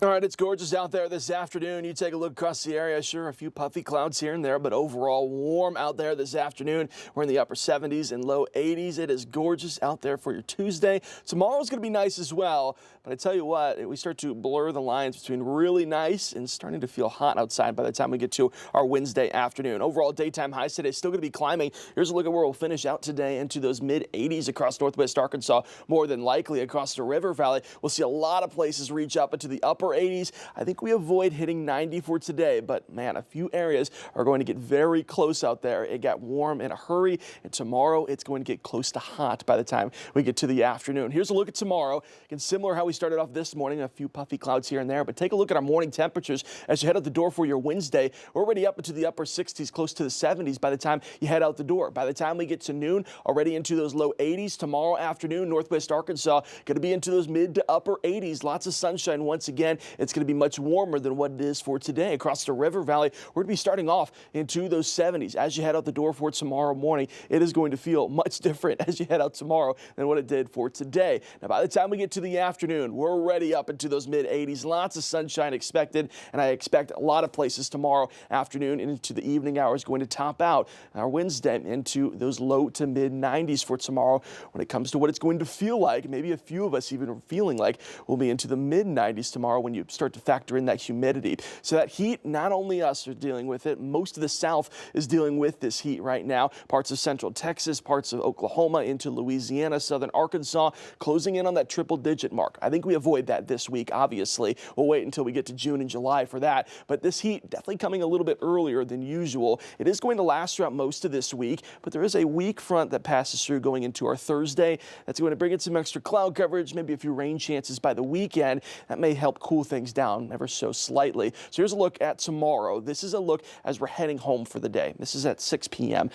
All right, it's gorgeous out there this afternoon. You take a look across the area. Sure, a few puffy clouds here and there, but overall warm out there this afternoon. We're in the upper 70s and low 80s. It is gorgeous out there for your Tuesday. Tomorrow's going to be nice as well, but I tell you what, we start to blur the lines between really nice and starting to feel hot outside by the time we get to our Wednesday afternoon. Overall daytime highs today still going to be climbing. Here's a look at where we'll finish out today into those mid 80s across northwest Arkansas, more than likely across the River Valley. We'll see a lot of places reach up into the upper 80s. I think we avoid hitting 90 for today, but man, a few areas are going to get very close out there. It got warm in a hurry, and tomorrow it's going to get close to hot by the time we get to the afternoon. Here's a look at tomorrow. Again, similar how we started off this morning, a few puffy clouds here and there, but take a look at our morning temperatures as you head out the door for your Wednesday. We're already up into the upper 60s, close to the 70s by the time you head out the door. By the time we get to noon, already into those low 80s. Tomorrow afternoon, northwest Arkansas, going to be into those mid to upper 80s. Lots of sunshine once again. It's going to be much warmer than what it is for today. Across the River Valley, we're going to be starting off into those 70s. As you head out the door for tomorrow morning, it is going to feel much different as you head out tomorrow than what it did for today. Now, by the time we get to the afternoon, we're already up into those mid 80s. Lots of sunshine expected, and I expect a lot of places tomorrow afternoon and into the evening hours going to top out our Wednesday into those low to mid 90s for tomorrow. When it comes to what it's going to feel like, maybe a few of us even are feeling like we'll be into the mid 90s tomorrow when you start to factor in that humidity. So that heat, not only us are dealing with it, most of the South is dealing with this heat right now. Parts of central Texas, parts of Oklahoma into Louisiana, southern Arkansas, closing in on that triple-digit mark. I think we avoid that this week, obviously. We'll wait until we get to June and July for that. But this heat definitely coming a little bit earlier than usual. It is going to last throughout most of this week, but there is a weak front that passes through going into our Thursday. That's going to bring in some extra cloud coverage, maybe a few rain chances by the weekend. That may help cool things down ever so slightly. So here's a look at tomorrow. This is a look as we're heading home for the day. This is at 6 p.m.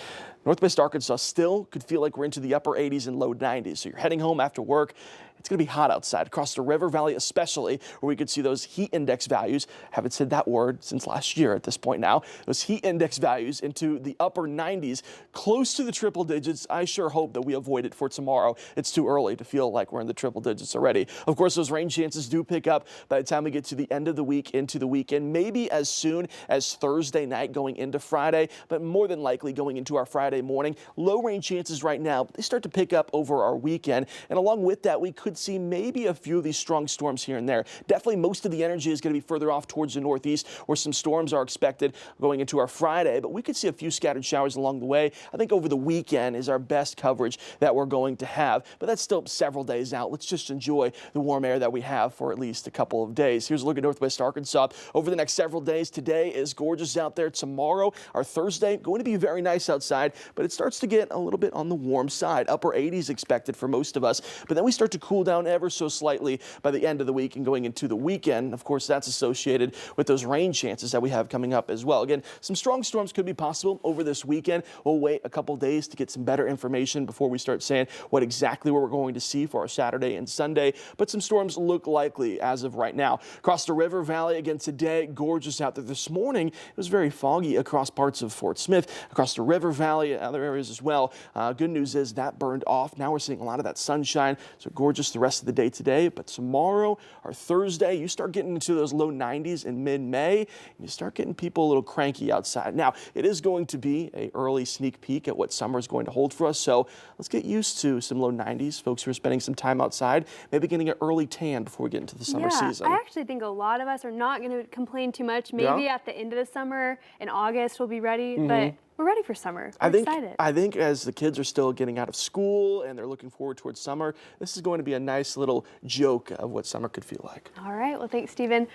Northwest Arkansas still could feel like we're into the upper 80s and low 90s. So you're heading home after work. It's going to be hot outside across the River Valley, especially where we could see those heat index values. Haven't said that word since last year at this point now. Those heat index values into the upper 90s, close to the triple digits. I sure hope that we avoid it for tomorrow. It's too early to feel like we're in the triple digits already. Of course, those rain chances do pick up by the time we get to the end of the week into the weekend, maybe as soon as Thursday night going into Friday, but more than likely going into our Friday morning. Low rain chances right now, but they start to pick up over our weekend. And along with that, we could see maybe a few of these strong storms here and there. Definitely most of the energy is going to be further off towards the northeast where some storms are expected going into our Friday, but we could see a few scattered showers along the way. I think over the weekend is our best coverage that we're going to have, but that's still several days out. Let's just enjoy the warm air that we have for at least a couple of days. Here's a look at northwest Arkansas over the next several days. Today is gorgeous out there. Tomorrow, our Thursday, going to be very nice outside, but it starts to get a little bit on the warm side. Upper 80s expected for most of us, but then we start to cool down ever so slightly by the end of the week and going into the weekend. Of course, that's associated with those rain chances that we have coming up as well. Again, some strong storms could be possible over this weekend. We'll wait a couple days to get some better information before we start saying what exactly we're going to see for our Saturday and Sunday, but some storms look likely as of right now. Across the River Valley again today, gorgeous out there. This morning, it was very foggy across parts of Fort Smith, across the River Valley and other areas as well. Good news is that burned off. Now we're seeing a lot of that sunshine, so gorgeous the rest of the day today. But tomorrow or Thursday, you start getting into those low 90s in mid-May, and you start getting people a little cranky outside. Now, it is going to be an early sneak peek at what summer is going to hold for us, so let's get used to some low 90s. Folks who are spending some time outside, maybe getting an early tan before we get into the summer season. I actually think a lot of us are not going to complain too much. Maybe at the end of the summer in August we'll be ready, but we're ready for summer. We're excited. I think as the kids are still getting out of school and they're looking forward towards summer, this is going to be a nice little joke of what summer could feel like. All right. Well, thanks, Stephen.